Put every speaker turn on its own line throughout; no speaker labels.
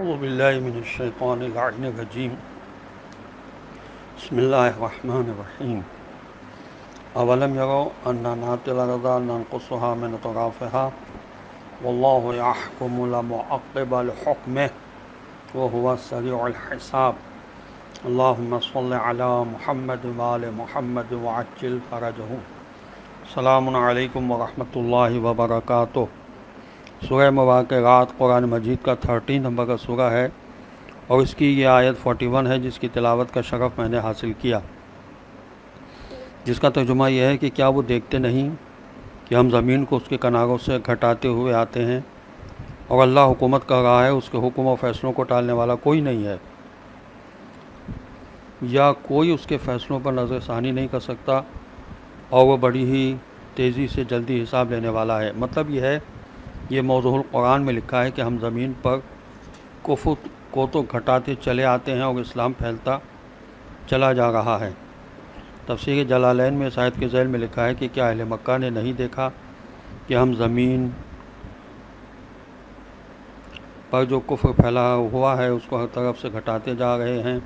اعوذ باللہ من الشیطان اللعین الرجیم بسم اللہ الرحمن الرحیم اولم یروا انا ناتی الارض ننقصها من اطرافها واللہ یحکم لا معقب لحکمہ وهو السریع الحساب اللہم صل علی محمد وآل محمد وعجل فرجہ۔ السلام علیکم ورحمۃ اللہ وبرکاتہ۔ سورہ مبارکات قرآن مجید کا 13 نمبر کا سورہ ہے اور اس کی یہ آیت 41 ہے جس کی تلاوت کا شرف میں نے حاصل کیا، جس کا ترجمہ یہ ہے کہ کیا وہ دیکھتے نہیں کہ ہم زمین کو اس کے کناروں سے گھٹاتے ہوئے آتے ہیں اور اللہ حکومت کر رہا ہے، اس کے حکم و فیصلوں کو ٹالنے والا کوئی نہیں ہے، یا کوئی اس کے فیصلوں پر نظر ثانی نہیں کر سکتا اور وہ بڑی ہی تیزی سے جلدی حساب لینے والا ہے۔ مطلب یہ ہے، یہ موضوع القرآن میں لکھا ہے کہ ہم زمین پر کفر کو تو گھٹاتے چلے آتے ہیں اور اسلام پھیلتا چلا جا رہا ہے۔ تفسیر جلالین میں اس آیت کے ذیل میں لکھا ہے کہ کیا اہل مکہ نے نہیں دیکھا کہ ہم زمین پر جو کفر پھیلا ہوا ہے اس کو ہر طرف سے گھٹاتے جا رہے ہیں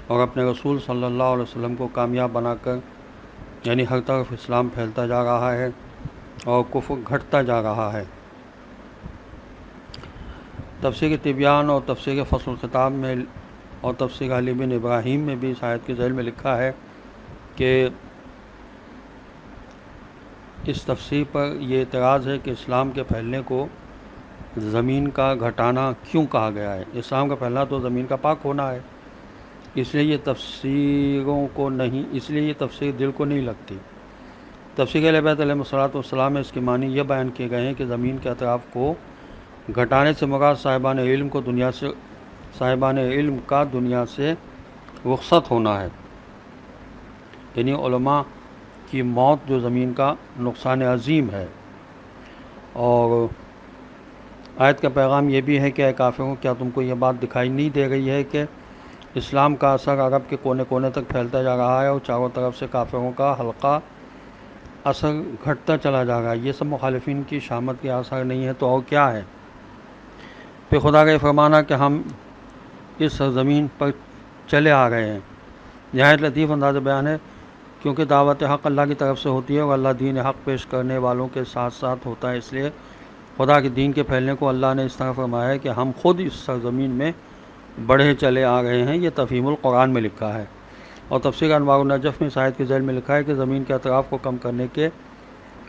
اور اپنے رسول صلی اللہ علیہ وسلم کو کامیاب بنا کر، یعنی ہر طرف اسلام پھیلتا جا رہا ہے اور کفر گھٹتا جا رہا ہے۔ تفسیر تبیان اور تفسیر فصل الخطاب میں اور تفسیر علی بن ابراہیم میں بھی اس آیت کے ذیل میں لکھا ہے کہ اس تفسیر پر یہ اعتراض ہے کہ اسلام کے پھیلنے کو زمین کا گھٹانا کیوں کہا گیا ہے۔ اسلام کا پھیلنا تو زمین کا پاک ہونا ہے، اس لیے یہ تفسیر دل کو نہیں لگتی۔ تفسیر اہل بیت علیہ السلام میں اس کے معنی یہ بیان کیے گئے ہیں کہ زمین کے اطراف کو گھٹانے سے مراد صاحبان علم کا دنیا سے رخصت ہونا ہے، یعنی علماء کی موت جو زمین کا نقصان عظیم ہے۔ اور آیت کا پیغام یہ بھی ہے کہ اے کافروں، کیا تم کو یہ بات دکھائی نہیں دے رہی ہے کہ اسلام کا اثر عرب کے کونے کونے تک پھیلتا جا رہا ہے اور چاروں طرف سے کافروں کا حلقہ اثر گھٹتا چلا جا رہا ہے۔ یہ سب مخالفین کی شامت کے آثار نہیں ہے تو اور کیا ہے؟ پھر خدا کا یہ فرمانا کہ ہم اس سرزمین پر چلے آ رہے ہیں، نہایت لطیف انداز بیان ہے، کیونکہ دعوت حق اللہ کی طرف سے ہوتی ہے اور اللہ دین حق پیش کرنے والوں کے ساتھ ساتھ ہوتا ہے، اس لیے خدا کے دین کے پھیلنے کو اللہ نے اس طرح فرمایا ہے کہ ہم خود اس سرزمین میں بڑھے چلے آ رہے ہیں۔ یہ تفہیم القرآن میں لکھا ہے۔ اور تفسیر انوار النجف میں اس آیت کے ذیل میں لکھا ہے کہ زمین کے اطراف کو کم کرنے کے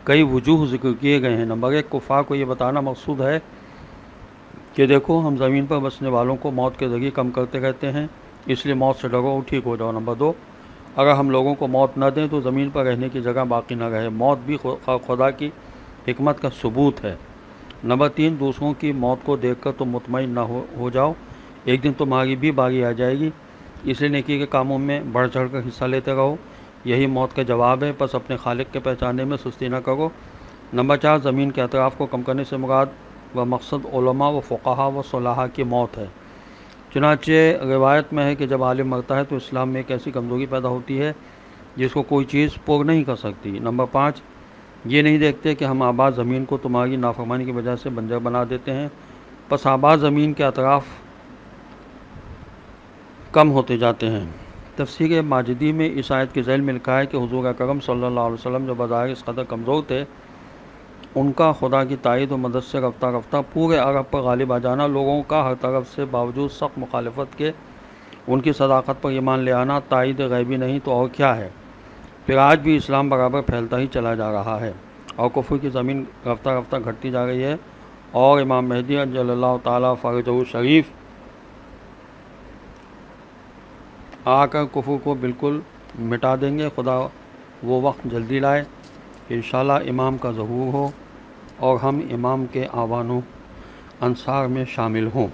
کئی وجوہ ذکر کیے گئے ہیں۔ نمبر 1، کفار کو یہ بتانا مقصود ہے کہ دیکھو ہم زمین پر بسنے والوں کو موت کے ذریعے کم کرتے رہتے ہیں، اس لیے موت سے ڈرو اور ٹھیک ہو جاؤ۔ نمبر 2، اگر ہم لوگوں کو موت نہ دیں تو زمین پر رہنے کی جگہ باقی نہ رہے، موت بھی خدا کی حکمت کا ثبوت ہے۔ نمبر 3، دوسروں کی موت کو دیکھ کر تم مطمئن نہ ہو جاؤ، ایک دن تمہاری بھی باری آ جائے گی، اس لیے نیکی کے کاموں میں بڑھ چڑھ کر حصہ لیتے رہو، یہی موت کا جواب ہے، پس اپنے خالق کے پہچاننے میں سستی نہ کرو۔ نمبر 4، زمین کے اطراف کو کم کرنے سے مراد و مقصد علماء و فقہاء و صلاحہ کی موت ہے۔ چنانچہ روایت میں ہے کہ جب عالم مرتا ہے تو اسلام میں ایک ایسی کمزوری پیدا ہوتی ہے جس کو کوئی چیز پور نہیں کر سکتی۔ نمبر 5، یہ نہیں دیکھتے کہ ہم آباد زمین کو تمہاری نافرمانی کی وجہ سے بنجر بنا دیتے ہیں، پس آباد زمین کے اطراف کم ہوتے جاتے ہیں۔ تفسیر ماجدی میں اس آیت کے ذیل میں لکھا ہے کہ حضور اکرم صلی اللہ علیہ وسلم جو بظاہر اس قدر کمزور تھے، ان کا خدا کی تائید و مدد سے رفتہ رفتہ پورے عرب پر غالب آ جانا، لوگوں کا ہر طرف سے باوجود سخت مخالفت کے ان کی صداقت پر ایمان لے آنا تائید غیبی نہیں تو اور کیا ہے۔ پھر آج بھی اسلام برابر پھیلتا ہی چلا جا رہا ہے اور کفر کی زمین رفتہ رفتہ گھٹتی جا رہی ہے، اور امام مہدی عجل اللہ تعالیٰ فرجہ شریف آ کر کفر کو بالکل مٹا دیں گے۔ خدا وہ وقت جلدی لائے کہ انشاءاللہ امام کا ظہور ہو اور ہم امام کے آوان و انصار میں شامل ہوں۔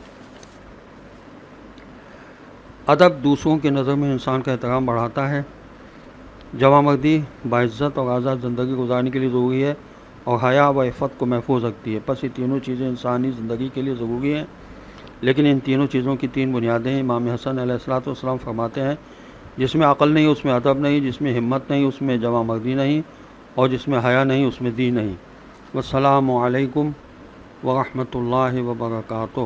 ادب دوسروں کی نظر میں انسان کا احترام بڑھاتا ہے، جوانمردی باعزت اور آزاد زندگی گزارنے کے لیے ضروری ہے، اور حیا و عفت کو محفوظ رکھتی ہے۔ پس یہ تینوں چیزیں انسانی زندگی کے لیے ضروری ہیں، لیکن ان تینوں چیزوں کی 3 بنیادیں ہیں۔ امام حسن علیہ السلام فرماتے ہیں، جس میں عقل نہیں اس میں ادب نہیں، جس میں ہمت نہیں اس میں جوانمردی نہیں، اور جس میں حیا نہیں اس میں دین نہیں۔ والسلام علیکم ورحمۃ اللہ وبرکاتہ۔